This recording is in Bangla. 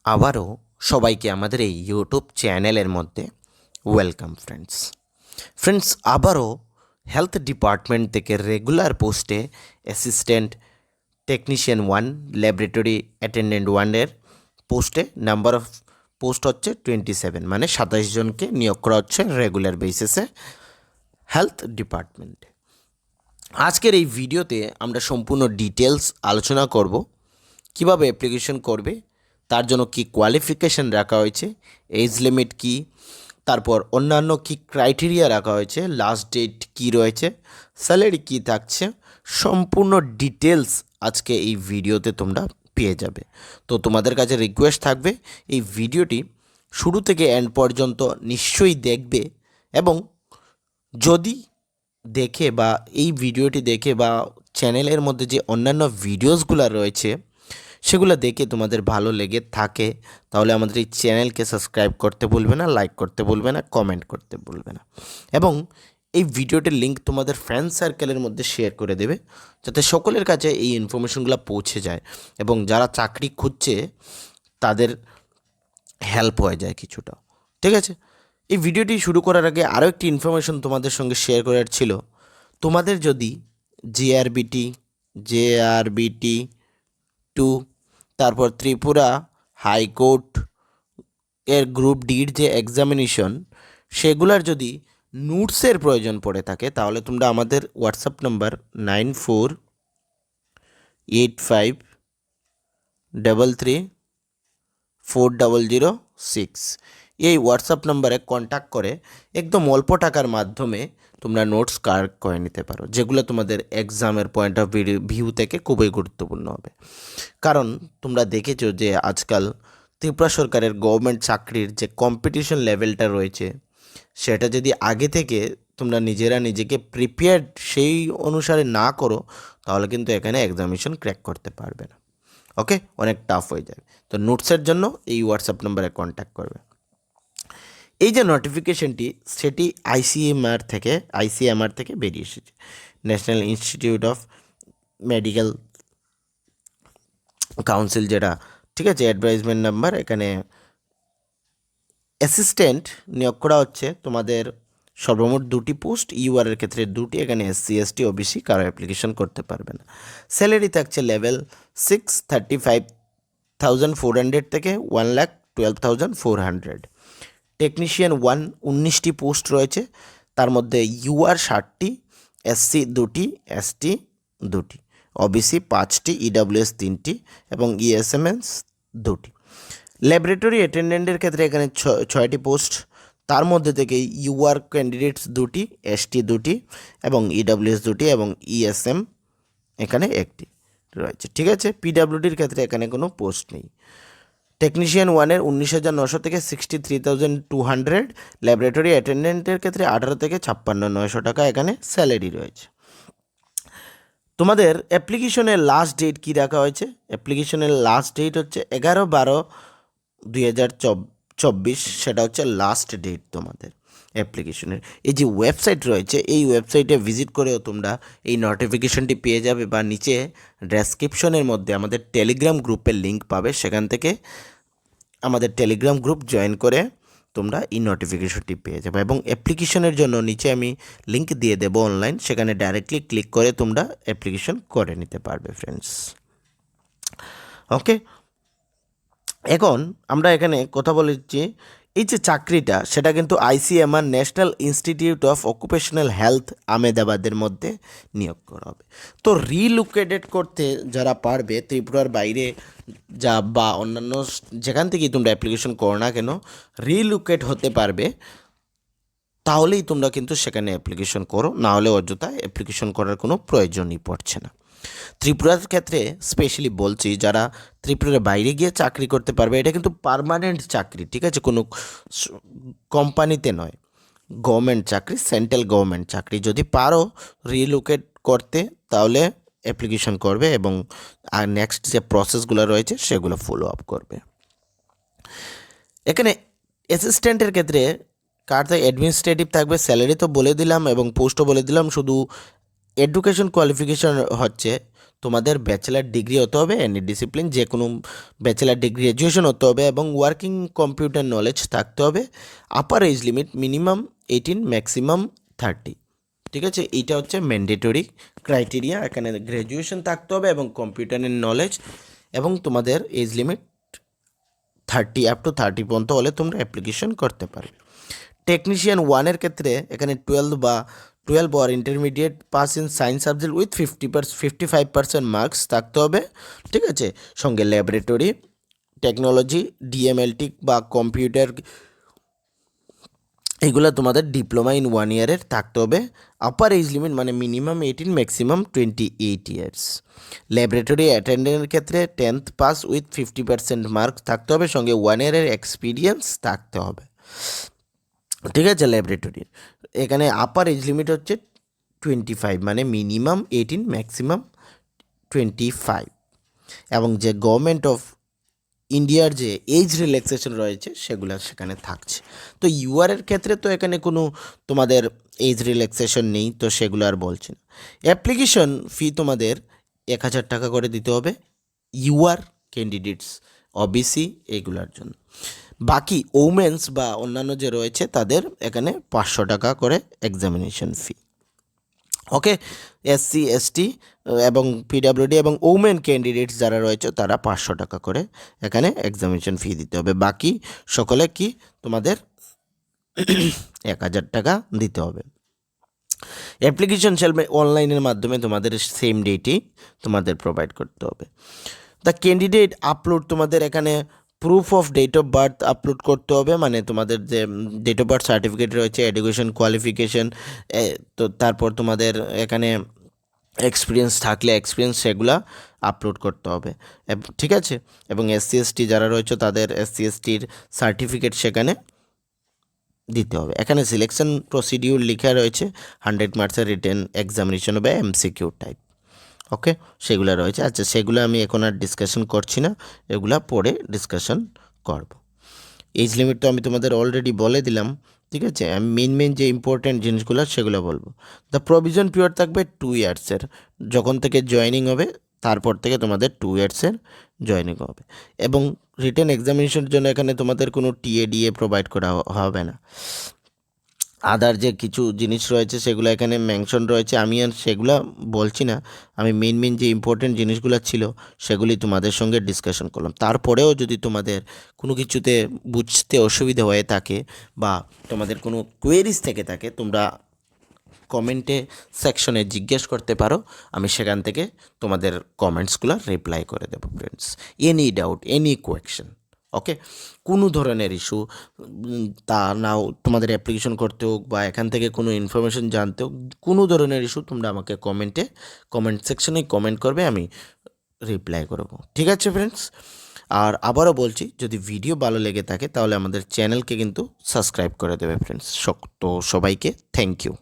আবারও সবাইকে আমাদের এই ইউটিউব চ্যানেলের মধ্যে ওয়েলকাম ফ্রেন্ডস আবারও হেলথ ডিপার্টমেন্ট থেকে রেগুলার পোস্টে অ্যাসিস্ট্যান্ট টেকনিশিয়ান 1 ল্যাবরেটরি অ্যাটেন্ডেন্ট 1-এর পোস্টে নাম্বার অফ পোস্ট হচ্ছে 27, মানে 27 জনকে নিয়োগ করা হচ্ছে রেগুলার বেসিসে হেলথ ডিপার্টমেন্টে। আজকের এই ভিডিওতে আমরা সম্পূর্ণ ডিটেলস আলোচনা করব। কিভাবে অ্যাপ্লিকেশন করবে, তার জন্য কি কোয়ালিফিকেশন রাখা হয়েছে, এজ লিমিট কি, তারপর অন্যান্য কি ক্রাইটেরিয়া রাখা হয়েছে, লাস্ট ডেট কি রয়েছে, স্যালারি কি থাকছে, সম্পূর্ণ ডিটেলস আজকে এই ভিডিওতে তোমরা পেয়ে যাবে। তো তোমাদের কাছে রিকোয়েস্ট থাকবে এই ভিডিওটি শুরু থেকে এন্ড পর্যন্ত নিশ্চয়ই দেখবে, এবং যদি দেখে বা এই ভিডিওটি দেখে বা চ্যানেলের মধ্যে যে অন্যান্য ভিডিওসগুলো রয়েছে সেগুলো দেখে তোমাদের ভালো লেগে থাকে, তাহলে আমাদের এই চ্যানেলকে সাবস্ক্রাইব করতে ভুলবে না, লাইক করতে ভুলবে না, কমেন্ট করতে ভুলবে না, এবং এই ভিডিওটির লিঙ্ক তোমাদের ফ্রেন্ড সার্কেলের মধ্যে শেয়ার করে দেবে, যাতে সকলের কাছে এই ইনফরমেশনগুলো পৌঁছে যায় এবং যারা চাকরি খুঁজছে তাদের হেল্প হয়ে যায় কিছুটা। ঠিক আছে, এই ভিডিওটি শুরু করার আগে আরও একটি ইনফরমেশন তোমাদের সঙ্গে শেয়ার করার ছিল। তোমাদের যদি জেআরবিটি 2, তারপর ত্রিপুরা হাইকোর্ট এর গ্রুপ ডির যে এক্সামিনেশন, সেগুলার যদি নোটসের প্রয়োজন পড়ে থাকে, তাহলে তোমরা আমাদের হোয়াটসঅ্যাপ নাম্বার 9485334006 এই হোয়াটসঅ্যাপ নাম্বারে কন্ট্যাক্ট করে একদম অল্প টাকার মাধ্যমে তোমরা নোটস কালেক্ট করে নিতে পারো, যেগুলো তোমাদের এক্সামের পয়েন্ট অফ ভিউ থেকে খুবই গুরুত্বপূর্ণ হবে। কারণ তোমরা দেখেছো যে আজকাল ত্রিপুরা সরকারের গভর্নমেন্ট চাকরির যে কম্পিটিশন লেভেলটা রয়েছে, সেটা যদি আগে থেকে তোমরা নিজেকে প্রিপেয়ার্ড সেই অনুসারে না করো, তাহলে কিন্তু এখানে এক্সামিনেশন ক্র্যাক করতে পারবে না। ওকে, অনেক টাফ হয়ে যাবে। তো নোটসের জন্য এই হোয়াটসঅ্যাপ নাম্বারে কন্ট্যাক্ট করবে। এই যে নোটিফিকেশনটি, সেটি আইসিএমআর থেকে বেরিয়ে এসেছে, national Institute of medical council, যেটা ঠিক আছে অ্যাডভাইজমেন্ট নাম্বার। এখানে অ্যাসিস্ট্যান্ট নিয়োগ করা হচ্ছে তোমাদের সর্বমোট 2টি পোস্ট, ইউআরের ক্ষেত্রে 2টি, এখানে SC ST OBC কারো অ্যাপ্লিকেশন করতে পারবে না। স্যালারি থাকছে লেভেল 6 35,400 থেকে 1,12,400। টেকনিশিয়ান 1 19টি পোস্ট রয়েছে, তার মধ্যে ইউআর 60টি, SC 2টি, ST 2টি, OBC 5টি, EWS 3টি এবং ESMS 2টি। ল্যাবরেটরি অ্যাটেন্ডেন্টের ক্ষেত্রে এখানে 6টি পোস্ট, তার মধ্যে থেকে ইউআর ক্যান্ডিডেটস 2টি, ST 2টি এবং EWS 2টি এবং ESM এখানে 1টি রয়েছে। ঠিক আছে, PWDর ক্ষেত্রে এখানে কোনো পোস্ট নেই। টেকনিশিয়ান 1-এর 19,900 থেকে 63,200, ল্যাবরেটরি অ্যাটেন্ডেন্টের ক্ষেত্রে 18 থেকে 56,900 টাকা এখানে স্যালারি রয়েছে। তোমাদের অ্যাপ্লিকেশনের লাস্ট ডেট কী রাখা হয়েছে? অ্যাপ্লিকেশনের লাস্ট ডেট হচ্ছে 11/12/2024, সেটা হচ্ছে লাস্ট ডেট তোমাদের অ্যাপ্লিকেশনের। এই যে ওয়েবসাইট রয়েছে, এই ওয়েবসাইটে ভিজিট করেও তোমরা এই নোটিফিকেশনটি পেয়ে যাবে, বা নিচে ডেসক্রিপশনের মধ্যে আমাদের টেলিগ্রাম গ্রুপের লিঙ্ক পাবে, সেখান থেকে আমাদের টেলিগ্রাম গ্রুপ জয়েন করে তোমরা এই নোটিফিকেশনটি পেয়ে যাবে। এবং অ্যাপ্লিকেশনের জন্য নিচে আমি লিঙ্ক দিয়ে দেবো অনলাইন, সেখানে ডাইরেক্টলি ক্লিক করে তোমরা অ্যাপ্লিকেশন করে নিতে পারবে ফ্রেন্ডস। ওকে, এখন আমরা এখানে কথা বলেছি, এই যে চাকরিটা সেটা কিন্তু ICMR National Institute of Occupational Health আহমেদাবাদের মধ্যে নিয়োগ করা হবে। তো রিলোকেটেড করতে যারা পারবে, ত্রিপুরার বাইরে যা বা অন্যান্য যেখান থেকেই তোমরা অ্যাপ্লিকেশন করো না কেন, রিলোকেট হতে পারবে, তাহলেই তোমরা কিন্তু সেখানে অ্যাপ্লিকেশন করো, না হলে অযথা অ্যাপ্লিকেশন করার কোনো প্রয়োজনই পড়ছে না। ত্রিপুরার ক্ষেত্রে স্পেশালি বলছি, যারা ত্রিপুরার বাইরে গিয়ে চাকরি করতে পারবে, এটা কিন্তু পার্মানেন্ট চাকরি, ঠিক আছে, কোনো কোম্পানিতে নয়, গভর্নমেন্ট চাকরি, সেন্ট্রাল গভর্নমেন্ট চাকরি। যদি পারো রিলোকেট করতে, তাহলে অ্যাপ্লিকেশন করবে এবং আর নেক্সট যে প্রসেসগুলো রয়েছে সেগুলো ফলো আপ করবে। এখানে অ্যাসিস্ট্যান্টের ক্ষেত্রে কার তো অ্যাডমিনিস্ট্রেটিভ থাকবে, স্যালারি তো বলে দিলাম এবং পোস্টও বলে দিলাম, শুধু এডুকেশন কোয়ালিফিকেশন হচ্ছে তোমাদের ব্যাচেলার ডিগ্রি হতে হবে, এনি ডিসিপ্লিন যে কোনো ব্যাচেলার ডিগ্রি গ্র্যাজুয়েশন হতে হবে এবং ওয়ার্কিং কম্পিউটার নলেজ থাকতে হবে। Upper age limit minimum 18, maximum 30। ঠিক আছে, এইটা হচ্ছে ম্যান্ডেটরি ক্রাইটেরিয়া। এখানে গ্র্যাজুয়েশন থাকতে হবে এবং কম্পিউটারের নলেজ, এবং তোমাদের এজ লিমিট 30 আপ টু 30 পর্যন্ত হলে তোমরা অ্যাপ্লিকেশন করতে পারবে। টেকনিশিয়ান 1-এর ক্ষেত্রে এখানে 12 or intermediate pass in science subject with 55% marks থাকতে হবে। ঠিক আছে, সঙ্গে ল্যাবরেটরি টেকনোলজি, ডিএমএলটি বা কম্পিউটার, এগুলো তোমাদের ডিপ্লোমা ইন 1 ইয়ারের থাকতে হবে। আপার এজ লিমিট মানে মিনিমাম 18, ম্যাক্সিমাম 28 ইয়ার্স। ল্যাবরেটরি অ্যাটেন্ডেন্টের ক্ষেত্রে 10th পাস উইথ 50% মার্কস থাকতে হবে, সঙ্গে 1 ইয়ারের এক্সপিরিয়েন্স থাকতে হবে। ঠিক আছে, ল্যাবরেটরির এখানে আপার এজ লিমিট হচ্ছে 25, মানে মিনিমাম 18, ম্যাক্সিমাম 25। এবং যে গভর্নমেন্ট অফ ইন্ডিয়ার যে এজ রিল্যাক্সেশন রয়েছে সেগুলো সেখানে থাকছে। তো ইউআরের ক্ষেত্রে তো এখানে কোনো তোমাদের এজ রিল্যাক্সেশন নেই, তো সেগুলো আর বলছি না। অ্যাপ্লিকেশন ফি তোমাদের 1000 টাকা করে দিতে হবে ইউআর ক্যান্ডিডেটস, ওবিসি এগুলোর জন্য। বাকি ওমেন্স বা অন্যান্য যে রয়েছে তাদের এখানে 500 টাকা করে এক্সামিনেশন ফি। ওকে, এসসি এসটি এবং পিডাব্লিউডি এবং ওমেন ক্যান্ডিডেটস যারা রয়েছে তারা 500 টাকা করে এখানে এক্সামিনেশন ফি দিতে হবে। বাকি সকলে কি তোমাদের 1000 টাকা দিতে হবে। অ্যাপ্লিকেশন চলবে অনলাইনের মাধ্যমে, তোমাদের সেম ডেটেই তোমাদের প্রোভাইড করতে হবে। দ্য ক্যান্ডিডেট আপলোড, তোমাদের এখানে proof of date of birth upload করতে হবে, মানে তোমাদের যে ডেট অফ বার্থ সার্টিফিকেট রয়েছে, এডুকেশন কোয়ালিফিকেশন, তো তারপর তোমাদের এখানে এক্সপিরিয়েন্স থাকলে এক্সপিরিয়েন্স সেগুলো আপলোড করতে হবে। ঠিক আছে, এবং এসসি এসটি যারা রয়েছে তাদের এসসি এসটির সার্টিফিকেট সেখানে দিতে হবে। এখানে সিলেকশন প্রসিডিউর লেখা রয়েছে, 100 মার্কসের রিটেন এক্সামিনেশন হবে, এমসিকিউ টাইপ। ওকে, সেগুলো রয়েছে। আচ্ছা, সেগুলো আমি এখন আর ডিসকাশন করছি না, এগুলা পরে ডিসকাশন করব। এজ লিমিট তো আমি তোমাদের অলরেডি বলে দিলাম। ঠিক আছে, আমি মেন যে ইম্পর্ট্যান্ট জিনিসগুলো সেগুলো বলবো। দ্য প্রভিজন পিরিয়ড থাকবে 2 ইয়ার্সের, যখন থেকে জয়েনিং হবে তারপর থেকে তোমাদের 2 ইয়ার্সের জয়েনিং হবে। এবং রিটেন এক্সামিনেশনের জন্য এখানে তোমাদের কোনো টিএডিএ প্রোভাইড করা হবে না। আদার যে কিছু জিনিস রয়েছে সেগুলো এখানে মেনশন রয়েছে, আমি আর সেগুলো বলছি না। আমি মেন যে ইম্পর্টেন্ট জিনিসগুলো ছিল সেগুলি তোমাদের সঙ্গে ডিসকাশন করলাম। তারপরেও যদি তোমাদের কোনো কিছুতে বুঝতে অসুবিধা হয়ে থাকে বা তোমাদের কোনো কোয়েরিজ থেকে থাকে, তোমরা কমেন্টে সেকশনে জিজ্ঞেস করতে পারো, আমি সেখান থেকে তোমাদের কমেন্টসগুলো রিপ্লাই করে দেবো friends. Any doubt, any question, okay, কোনো ধরনের ইস্যু তা নাও তোমাদের অ্যাপ্লিকেশন করতে হোক বা এখান থেকে কোনো ইনফরমেশন জানতে হোক, কোনো ধরনের ইস্যু তোমরা আমাকে কমেন্ট সেকশনে কমেন্ট করবে, আমি রিপ্লাই করব। ঠিক আছে ফ্রেন্ডস, আর আবারও বলছি, যদি ভিডিও ভালো লেগে থাকে তাহলে আমাদের চ্যানেলকে কিন্তু সাবস্ক্রাইব করে দেবে ফ্রেন্ডস। তো সবাইকে থ্যাংক ইউ।